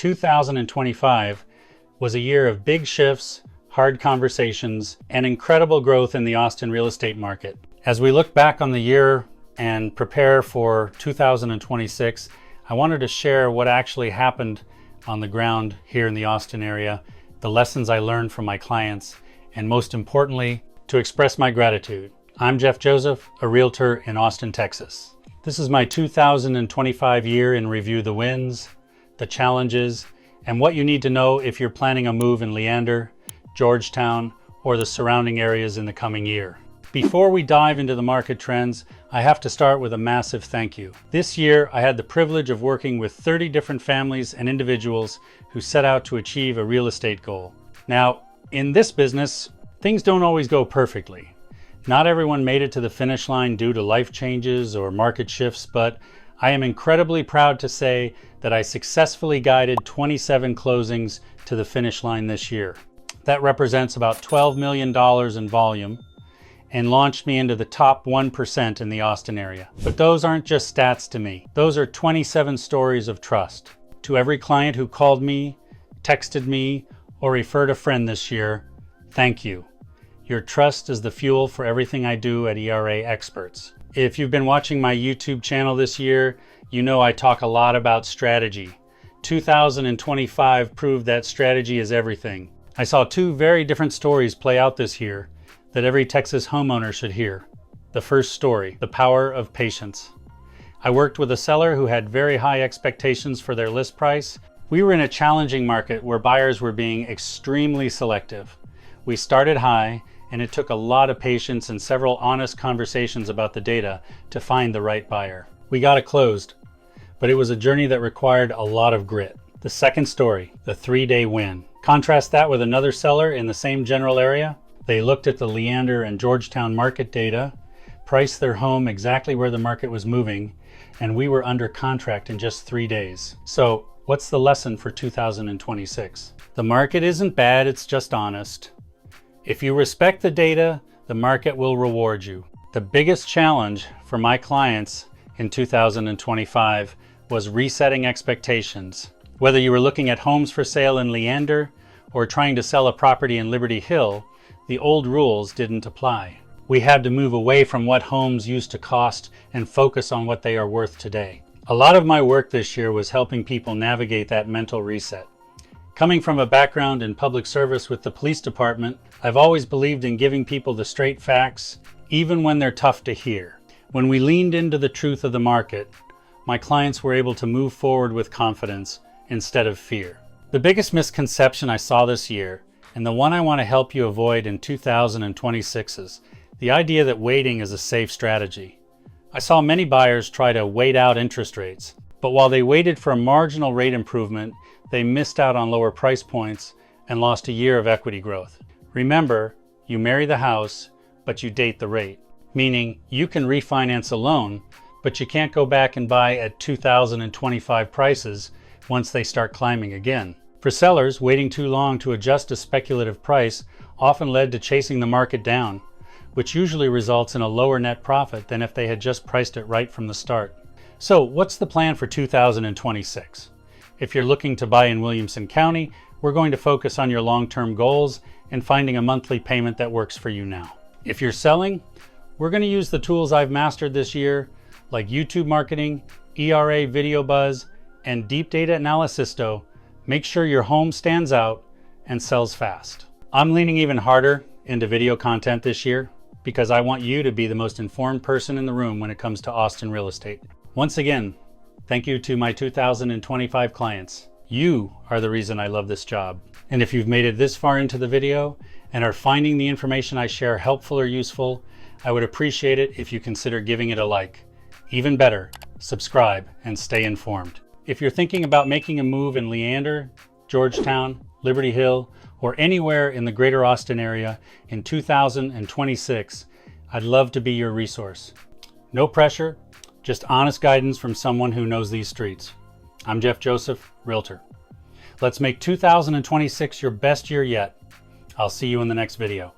2025 was a year of big shifts, hard conversations, and incredible growth in the Austin real estate market. As we look back on the year and prepare for 2026, I wanted to share what actually happened on the ground here in the Austin area, the lessons I learned from my clients, and most importantly, to express my gratitude. I'm Jeff Joseph, a realtor in Austin, Texas. This is my 2025 year in review: the wins, the challenges, and what you need to know if you're planning a move in Leander, Georgetown, or the surrounding areas in the coming year. Before we dive into the market trends, I have to start with a massive thank you. This year, I had the privilege of working with 30 different families and individuals who set out to achieve a real estate goal. Now, in this business, things don't always go perfectly. Not everyone made it to the finish line due to life changes or market shifts, but I am incredibly proud to say that I successfully guided 27 closings to the finish line this year. That represents about $12 million in volume and launched me into the top 1% in the Austin area. But those aren't just stats to me. Those are 27 stories of trust. To every client who called me, texted me, or referred a friend this year, thank you. Your trust is the fuel for everything I do at ERA Experts. If you've been watching my YouTube channel this year, you know I talk a lot about strategy. 2025 proved that strategy is everything. I saw two very different stories play out this year that every Texas homeowner should hear. The first story, the power of patience. I worked with a seller who had very high expectations for their list price. We were in a challenging market where buyers were being extremely selective. We started high, and it took a lot of patience and several honest conversations about the data to find the right buyer. We got it closed, but it was a journey that required a lot of grit. The second story, the 3-day win. Contrast that with another seller in the same general area. They looked at the Leander and Georgetown market data, priced their home exactly where the market was moving, and we were under contract in just 3 days. So what's the lesson for 2026? The market isn't bad, it's just honest. If you respect the data, the market will reward you. The biggest challenge for my clients in 2025 was resetting expectations. Whether you were looking at homes for sale in Leander or trying to sell a property in Liberty Hill, the old rules didn't apply. We had to move away from what homes used to cost and focus on what they are worth today. A lot of my work this year was helping people navigate that mental reset. Coming from a background in public service with the police department, I've always believed in giving people the straight facts, even when they're tough to hear. When we leaned into the truth of the market, my clients were able to move forward with confidence instead of fear. The biggest misconception I saw this year, and the one I want to help you avoid in 2026, is the idea that waiting is a safe strategy. I saw many buyers try to wait out interest rates, but while they waited for a marginal rate improvement, they missed out on lower price points and lost a year of equity growth. Remember, you marry the house, but you date the rate, meaning you can refinance a loan, but you can't go back and buy at 2025 prices once they start climbing again. For sellers, waiting too long to adjust a speculative price often led to chasing the market down, which usually results in a lower net profit than if they had just priced it right from the start. So what's the plan for 2026? If you're looking to buy in Williamson County, we're going to focus on your long-term goals and finding a monthly payment that works for you now. If you're selling, we're going to use the tools I've mastered this year, like YouTube marketing, ERA video buzz, and deep data analysis to make sure your home stands out and sells fast. I'm leaning even harder into video content this year because I want you to be the most informed person in the room when it comes to Austin real estate. Once again, thank you to my 2025 clients. You are the reason I love this job. And if you've made it this far into the video and are finding the information I share helpful or useful, I would appreciate it if you consider giving it a like. Even better, subscribe and stay informed. If you're thinking about making a move in Leander, Georgetown, Liberty Hill, or anywhere in the greater Austin area in 2026, I'd love to be your resource. No pressure, just honest guidance from someone who knows these streets. I'm Jeff Joseph, Realtor. Let's make 2026 your best year yet. I'll see you in the next video.